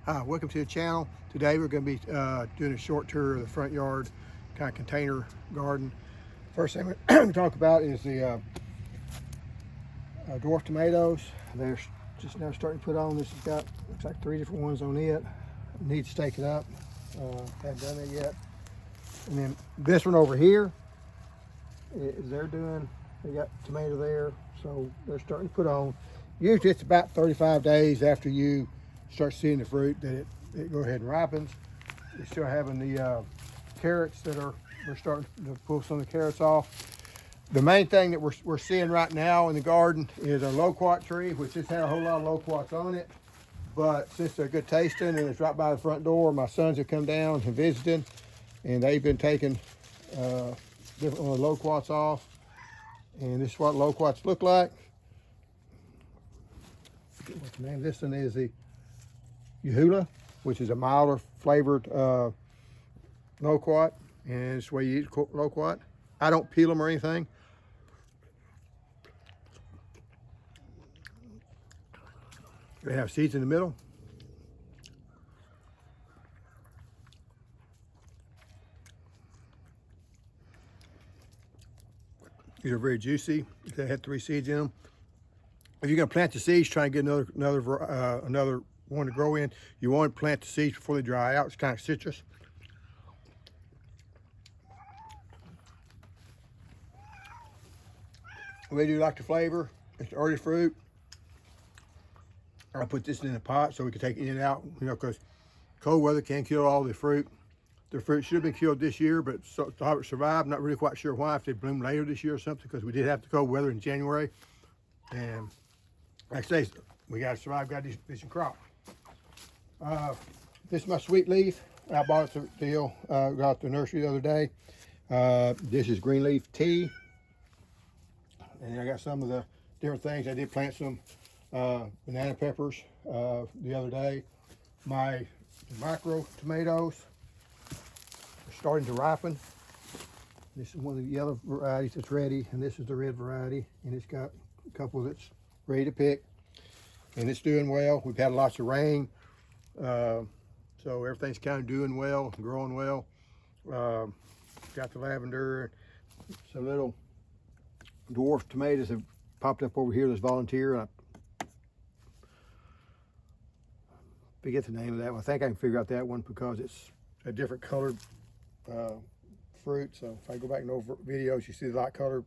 Hi, welcome to the channel. Today we're going to be doing a short tour of the front yard, kind of container garden. First thing we talk about is the dwarf tomatoes. They're just now starting to put on. This has got, looks like 3 different ones on it. Need to stake it up. Haven't done it yet. And then this one over here is they got tomato there, so they're starting to put on. Usually it's about 35 days after you start seeing the fruit that it go ahead and ripens. We're still having the carrots that we're starting to pull some of the carrots off. The main thing that we're seeing right now in the garden is a loquat tree, which just had a whole lot of loquats on it. But since they're good tasting and it's right by the front door, my sons have come down and visited, and they've been taking different one of the loquats off. And this is what loquats look like. Forget what the name of this one is. The Yahula, which is a milder flavored loquat, and it's the way you eat loquat. I don't peel them or anything. They have seeds in the middle. These are very juicy. They have 3 seeds in them. If you're going to plant the seeds, try and get another one to grow in. You want to plant the seeds before they dry out. It's kind of citrus. We do like the flavor. It's early fruit. I put this in a pot so we can take it in and out, because cold weather can kill all the fruit. The fruit should have been killed this year, but so it survived. Not really quite sure why, if they bloom later this year or something, because we did have the cold weather in January. And like I say, we got to survive, got a decent crop. This is my sweet leaf. I bought it at the deal, got the nursery the other day. This is green leaf tea. And I got some of the different things. I did plant some banana peppers the other day. My micro tomatoes are starting to ripen. This is one of the yellow varieties that's ready, and this is the red variety, and it's got a couple that's ready to pick, and it's doing well. We've had lots of rain, so everything's kind of doing well, growing well. Got the lavender. Some little dwarf tomatoes have popped up over here. There's volunteer. I forget the name of that one. I think I can figure out that one because it's a different colored fruit. So if I go back in over videos, you see the light colored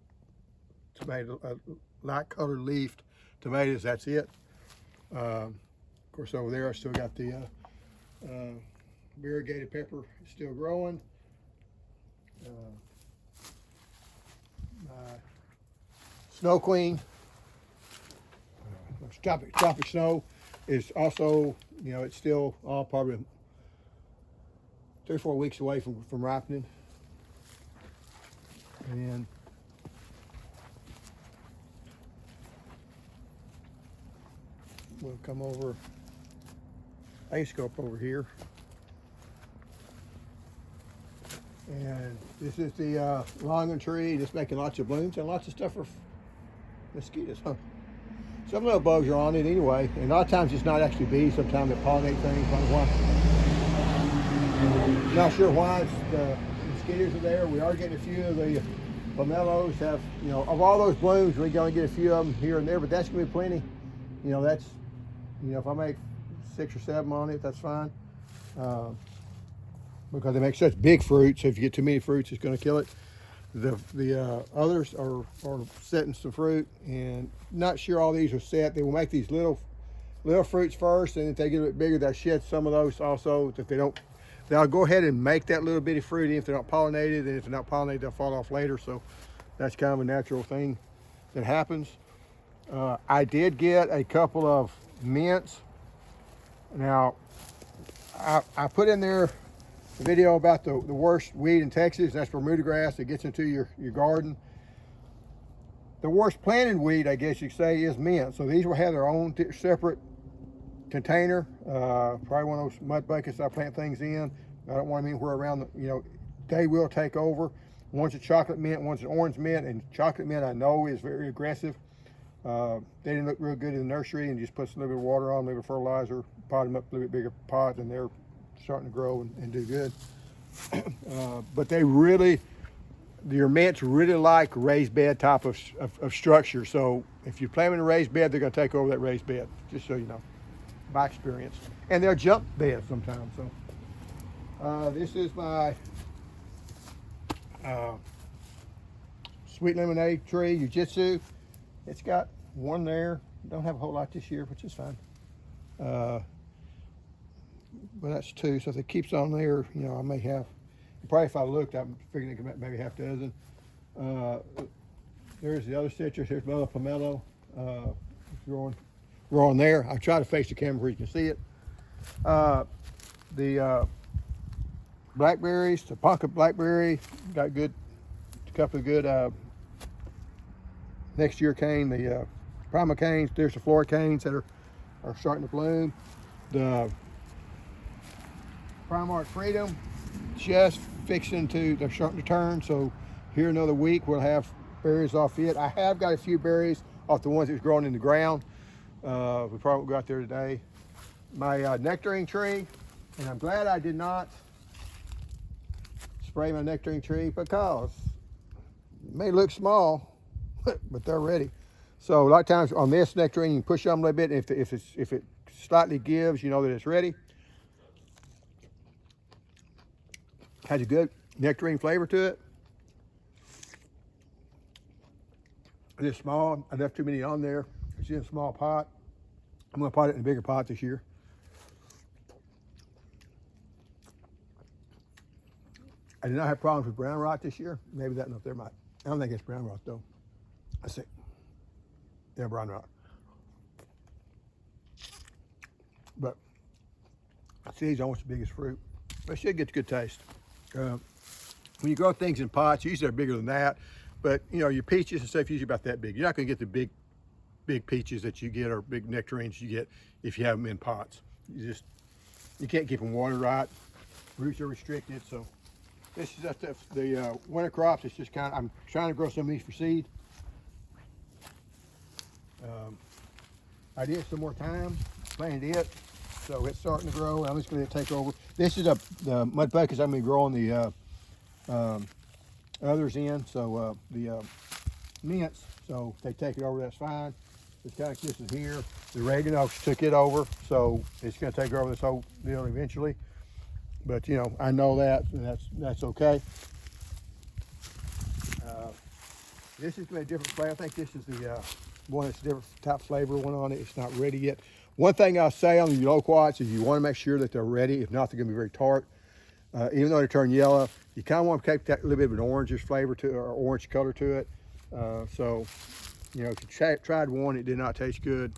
tomato, light colored leafed tomatoes. That's it. Of course, over there I still got the variegated pepper still growing. Snow Queen, tropic snow is also, it's still all probably 3 or 4 weeks away from ripening. And we'll come over, I used to go up over here. And this is the longan tree, just making lots of blooms and lots of stuff for mosquitoes, huh? Some little bugs are on it anyway, and a lot of times it's not actually bees. Sometimes they pollinate things. Not sure why the mosquitoes are there. We are getting a few of the pomelos. Have, of all those blooms, we're going to get a few of them here and there, but that's going to be plenty. That's, if I make 6 or 7 on it, that's fine. Because they make such big fruit, so if you get too many fruits, it's going to kill it. The others are setting some fruit, and not sure all these are set. They will make these little fruits first, and if they get a bit bigger, they'll shed some of those also. If they don't, they'll go ahead and make that little bitty fruit if they're not pollinated, and if they're not pollinated, they'll fall off later. So that's kind of a natural thing that happens. I did get a couple of mints. Now, I put in there the video about the worst weed in Texas. That's Bermuda grass that gets into your garden. The worst planted weed, I guess you could say, is mint. So these will have their own separate container. Probably one of those mud buckets I plant things in. I don't want them anywhere around they will take over. One's a chocolate mint, one's an orange mint, and chocolate mint I know is very aggressive. They didn't look real good in the nursery, and just put a little bit of water on, a little fertilizer, pot them up a little bit bigger pot, and they're starting to grow and do good. But they really, your mints really like raised bed type of structure. So if you plant them in a raised bed, they're going to take over that raised bed, just so you know, by experience. And they'll jump beds sometimes. So this is my sweet lemonade tree, Jiu-Jitsu. It's got one there. Don't have a whole lot this year, which is fine. But that's two, so if it keeps on there, you know, I may have, probably if I looked, I'm figuring it could maybe half dozen. There's the other citrus. Here's my other pomelo growing there. I try to face the camera where you can see it. The blackberries, the pocket blackberry, got good, a couple of good next year cane, the Prima canes. There's the Flora canes that are starting to bloom. The Primark Freedom, just fixing to, they're starting to turn. So here another week, we'll have berries off it. I have got a few berries off the ones that was growing in the ground. We probably won't go out there today. My nectarine tree, and I'm glad I did not spray my nectarine tree because it may look small, but they're ready. So a lot of times on this nectarine, you can push on a little bit. And if it slightly gives, you know that it's ready. Has a good nectarine flavor to it. It's small. I left too many on there. It's in a small pot. I'm going to pot it in a bigger pot this year. I did not have problems with brown rot this year. Maybe that up there might. I don't think it's brown rot though. I see. Yeah, brown rot. But I see it's almost the biggest fruit. But it should get a good taste. When you grow things in pots, usually they're bigger than that. But you know, your peaches and stuff usually about that big. You're not going to get the big peaches that you get or big nectarines you get if you have them in pots. You can't keep them water right. Roots are restricted. So this is the winter crops. It's just kind of, I'm trying to grow some of these for seed. I did some more time, planted it, so it's starting to grow. I'm just going to take over. This is the mud buckets I'm going to be growing the others in. So the mints. So if they take it over, that's fine. This cactus is here. The oregano took it over, so it's going to take over this whole deal eventually. But you know, I know that, and that's okay. This is going to be a different flavor. I think this is the one that's a different type flavor one on it. It's not ready yet. One thing I'll say on the loquats is you want to make sure that they're ready. If not, they're going to be very tart. Even though they turn yellow, you kind of want to keep that little bit of an orangish flavor to it, or orange color to it. So, you know, if you tried one, it did not taste good,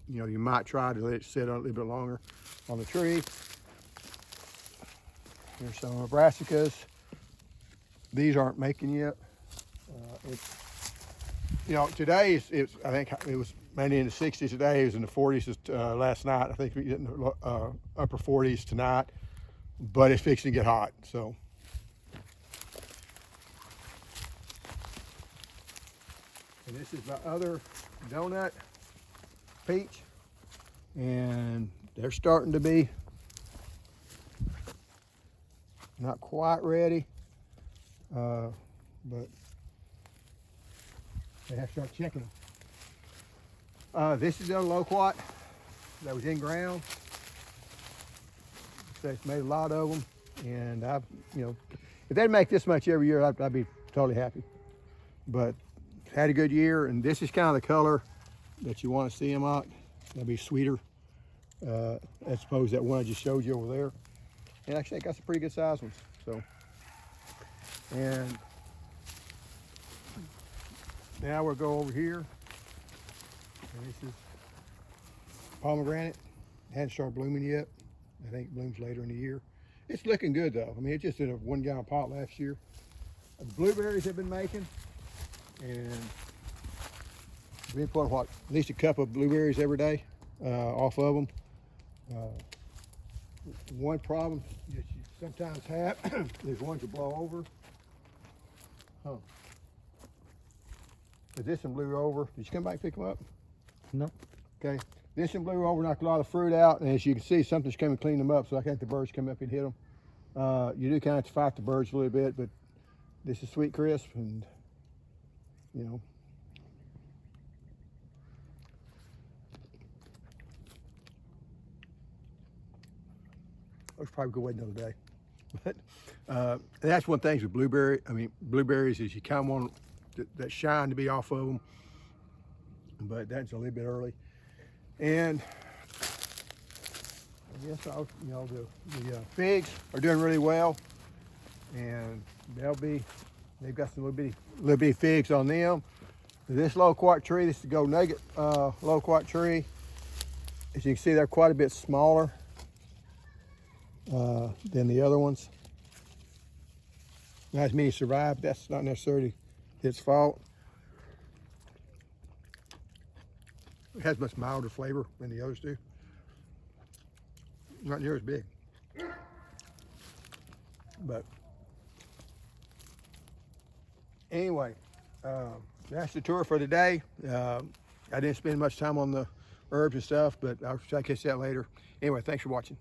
you know, you might try to let it sit on a little bit longer on the tree. Here's some brassicas. These aren't making yet. You know, today I think it was mainly in the 60s today. It was in the 40s last night. I think we get in the upper 40s tonight, but it's fixing to get hot. So, and this is my other donut peach, and they're starting to be not quite ready, but they have to start checking them. This is the other loquat that was in ground. So it's made a lot of them, and you know, if they'd make this much every year, I'd be totally happy. But had a good year, and this is kind of the color that you want to see them out. That'd be sweeter, as opposed to that one I just showed you over there. And actually, I got some pretty good sized ones. So, and now we'll go over here. And this is pomegranate. It hasn't started blooming yet. I think it blooms later in the year. It's looking good though. I mean, it just did a 1 gallon pot last year. The blueberries have been making, and we've been putting at least a cup of blueberries every day off of them. One problem that you sometimes have is ones that blow over. Is this one blew over? Did you come back and pick them up? No. Okay. This and blue over knocked a lot of fruit out, and as you can see, something's coming to clean them up, so I think the birds come up and hit them. You do kind of have to fight the birds a little bit, but this is Sweet Crisp, and you know. I should probably go wait another day. But that's one thing with blueberries is you kind of want that shine to be off of them, but that's a little bit early. And I guess the figs are doing really well, and they've got some little bitty figs on them. This loquat tree, this is the gold nugget loquat tree. As you can see, they're quite a bit smaller than the other ones. Not as many survive. That's not necessarily its fault. It has much milder flavor than the others do. Not near as big. But anyway, that's the tour for today. I didn't spend much time on the herbs and stuff, but I'll try to catch that later. Anyway, thanks for watching.